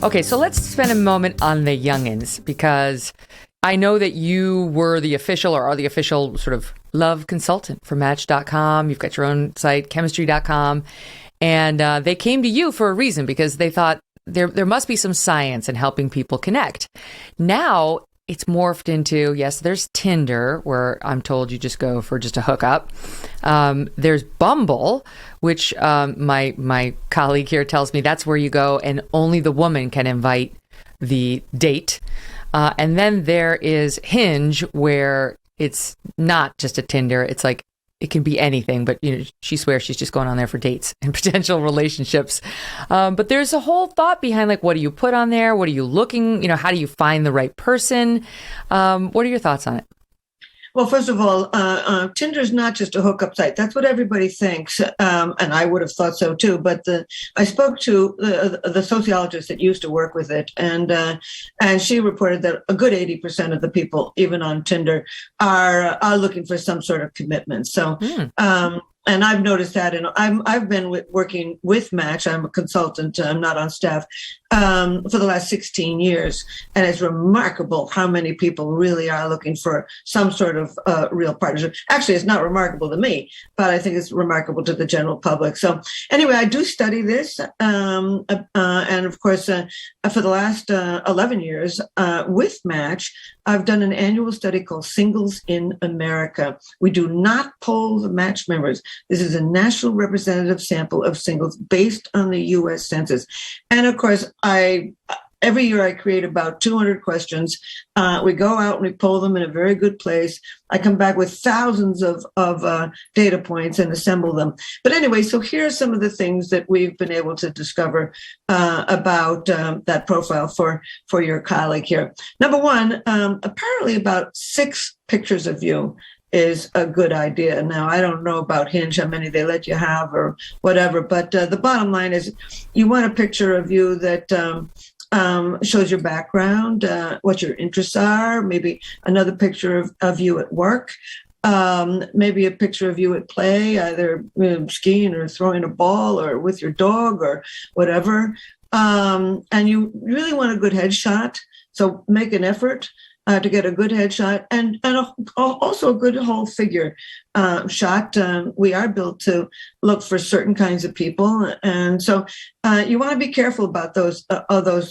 Okay, so let's spend a moment on the youngins, because I know that you were the official or are the official sort of love consultant for Match.com. You've got your own site, Chemistry.com. And they came to you for a reason, because they thought there must be some science in helping people connect. Now it's morphed into, yes, there's Tinder, where I'm told you just go for just a hookup. There's Bumble, which my colleague here tells me that's where you go and only the woman can invite the date. And then there is Hinge, where it's not just a Tinder. It's like, it can be anything, but she swears she's just going on there for dates and potential relationships. But there's a whole thought behind, like, what do you put on there? What are you looking? How do you find the right person? What are your thoughts on it? Well, first of all, Tinder is not just a hookup site. That's what everybody thinks, and I would have thought so too. But I spoke to the sociologist that used to work with it, and she reported that a good 80% of the people, even on Tinder, are looking for some sort of commitment. So. And I've noticed that, and I've been working with Match. I'm a consultant. I'm not on staff for the last 16 years, and it's remarkable how many people really are looking for some sort of real partnership. Actually, it's not remarkable to me, but I think it's remarkable to the general public. So, anyway, I do study this, and of course, for the last 11 years with Match, I've done an annual study called Singles in America. We do not poll the Match members. This is a national representative sample of singles based on the U.S. Census. And of course, every year I create about 200 questions. We go out and we poll them in a very good place. I come back with thousands of data points and assemble them. But anyway, so here are some of the things that we've been able to discover about that profile for your colleague here. Number one, apparently about 6 pictures of you is a good idea. Now, I don't know about Hinge, how many they let you have or whatever, but the bottom line is you want a picture of you that shows your background, what your interests are, maybe another picture of you at work, maybe a picture of you at play, either skiing or throwing a ball or with your dog or whatever. And you really want a good headshot, so make an effort to get a good headshot and also a good whole figure shot. We are built to look for certain kinds of people. And so you want to be careful about those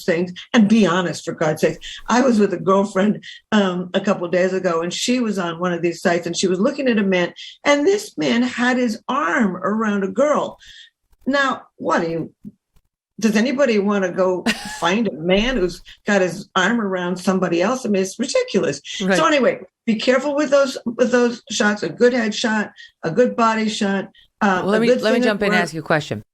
things and be honest, for God's sake. I was with a girlfriend a couple of days ago, and she was on one of these sites, and she was looking at a man, and this man had his arm around a girl. Now, does anybody want to go find a man who's got his arm around somebody else? I mean, it's ridiculous. Right. So anyway, be careful with those shots. A good headshot, a good body shot. Let me jump in and ask you a question.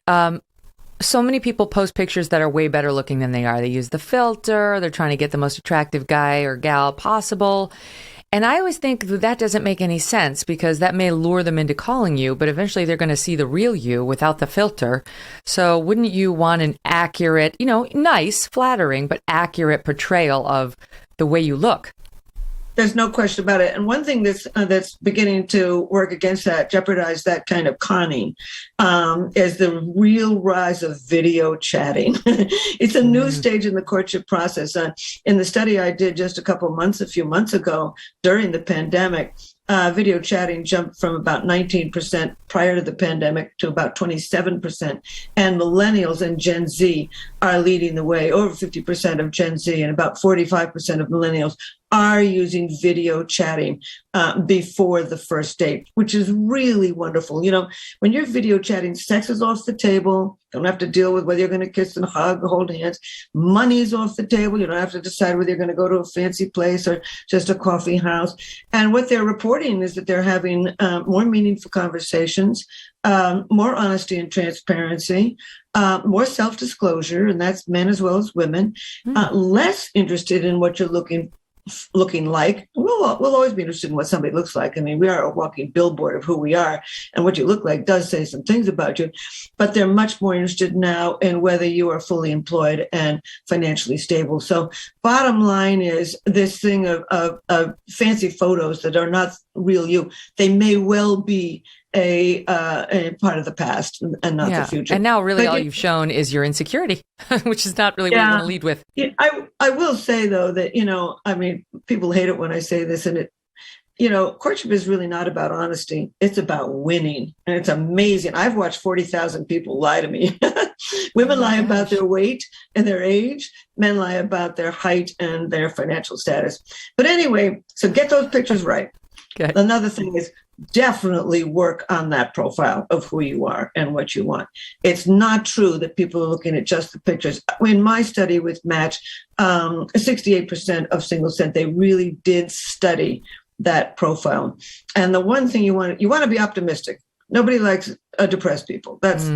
So many people post pictures that are way better looking than they are. They use the filter. They're trying to get the most attractive guy or gal possible. And I always think that doesn't make any sense, because that may lure them into calling you, but eventually they're going to see the real you without the filter. So wouldn't you want an accurate, nice, flattering, but accurate portrayal of the way you look? There's no question about it. And one thing that's beginning to work against that, jeopardize that kind of conning, is the real rise of video chatting. It's a new stage in the courtship process. In the study I did just a few months ago during the pandemic, video chatting jumped from about 19% prior to the pandemic to about 27%. And millennials and Gen Z are leading the way. Over 50% of Gen Z and about 45% of millennials are using video chatting before the first date, which is really wonderful. When you're video chatting, sex is off the table. Don't have to deal with whether you're going to kiss and hug or hold hands. Money's off the table. You don't have to decide whether you're going to go to a fancy place or just a coffee house. And what they're reporting is that they're having more meaningful conversations, more honesty and transparency, more self-disclosure, and that's men as well as women, less interested in what you're looking like. We'll always be interested in what somebody looks like. I mean, we are a walking billboard of who we are, and what you look like does say some things about you, but they're much more interested now in whether you are fully employed and financially stable. So bottom line is this thing of fancy photos that are not real you. They may well be a part of the past and not the future. And now really but all you've shown is your insecurity, which is not really what you want to lead with. Yeah, I will say, though, that, I mean, people hate it when I say this, and courtship is really not about honesty. It's about winning. And it's amazing. I've watched 40,000 people lie to me. Women lie about their weight and their age. Men lie about their height and their financial status. But anyway, so get those pictures right. Okay. Another thing is definitely work on that profile of who you are and what you want. It's not true that people are looking at just the pictures. In my study with Match, 68% of singles said they really did study that profile. And the one thing you want to be optimistic. Nobody likes depressed people. That's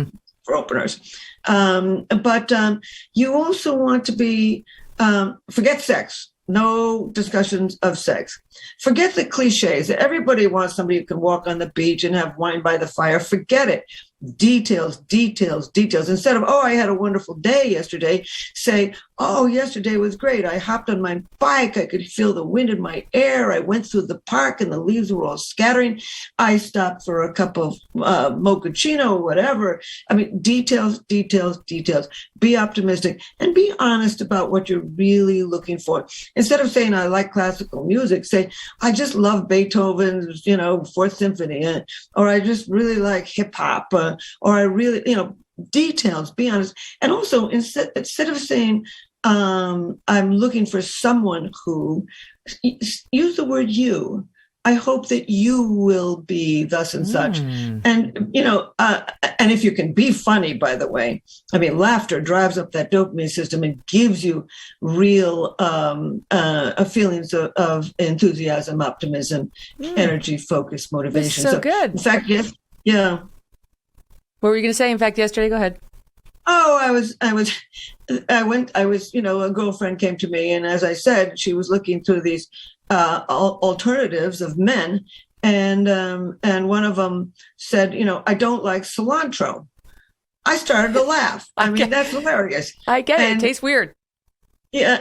for openers. But you also want to be, forget sex. No discussions of sex. Forget the cliches. Everybody wants somebody who can walk on the beach and have wine by the fire. Forget it. Details, details, details. Instead of, oh, I had a wonderful day yesterday, say, oh, yesterday was great. I hopped on my bike. I could feel the wind in my hair. I went through the park and the leaves were all scattering. I stopped for a cup of mochaccino or whatever. I mean, details, details, details. Be optimistic and be honest about what you're really looking for. Instead of saying, I like classical music, say, I just love Beethoven's, Fourth Symphony, or I just really like hip hop. Or I really, details, be honest. And also, instead of saying, I'm looking for someone who, use the word you. I hope that you will be thus and such. And, and if you can be funny, by the way, I mean, laughter drives up that dopamine system and gives you real feelings of enthusiasm, optimism, energy, focus, motivation. So good. In fact, yes. Yeah. What were you going to say? In fact, yesterday, go ahead. Oh, a girlfriend came to me, and as I said, she was looking through these alternatives of men, and one of them said, I don't like cilantro. I started to laugh. I mean, that's hilarious. I get it. It tastes weird. Yeah.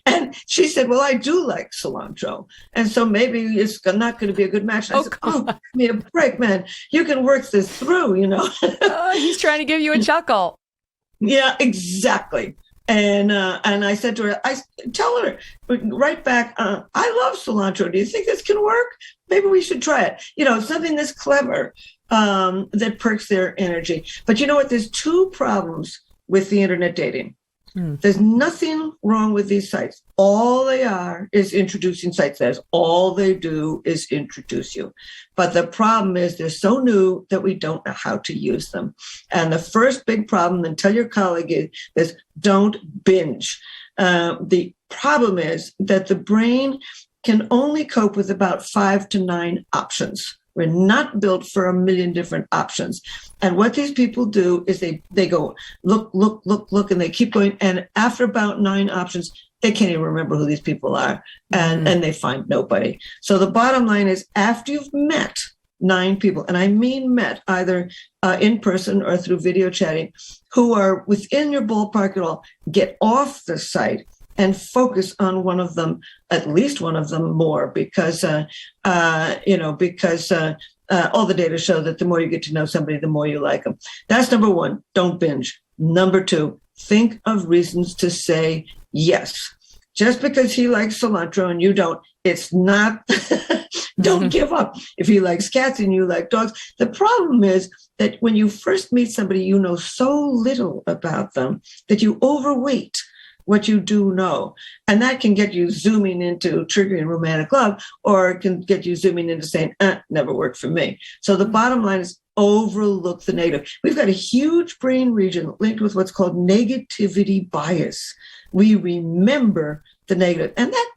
And she said, well, I do like cilantro. And so maybe it's not going to be a good match. And I said, give me a break, man. You can work this through, He's trying to give you a chuckle. Yeah, exactly. And I said to her, tell her, right back, I love cilantro. Do you think this can work? Maybe we should try it. Something that's clever that perks their energy. But you know what? There's two problems with the internet dating. There's nothing wrong with these sites. All they are is introducing sites. That's all they do is introduce you. But the problem is they're so new that we don't know how to use them. And the first big problem, and tell your colleague, is don't binge. The problem is that the brain can only cope with about 5 to 9 options. We're not built for a million different options. And what these people do is they go, look, and they keep going. And after about 9 options, they can't even remember who these people are. And they find nobody. So the bottom line is after you've met 9 people, and I mean met either in person or through video chatting, who are within your ballpark at all, get off the site and focus on one of them, at least one of them more, because all the data show that the more you get to know somebody, the more you like them. That's number 1. Don't binge. Number 2, think of reasons to say yes. Just because he likes cilantro and you don't, it's not, don't give up. If he likes cats and you like dogs, the problem is that when you first meet somebody, you know so little about them that you overweight what you do know. And that can get you zooming into triggering romantic love, or it can get you zooming into saying, never worked for me. So the bottom line is overlook the negative. We've got a huge brain region linked with what's called negativity bias. We remember the negative. And that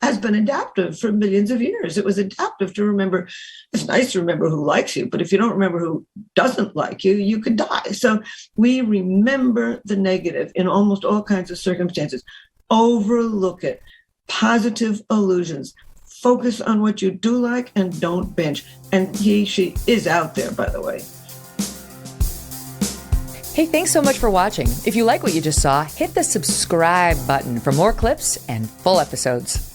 has been adaptive for millions of years. It was adaptive to remember. It's nice to remember who likes you, but if you don't remember who doesn't like you, you could die. So we remember the negative in almost all kinds of circumstances. Overlook it. Positive illusions. Focus on what you do like and don't binge. And she is out there, by the way. Hey, thanks so much for watching. If you like what you just saw, hit the subscribe button for more clips and full episodes.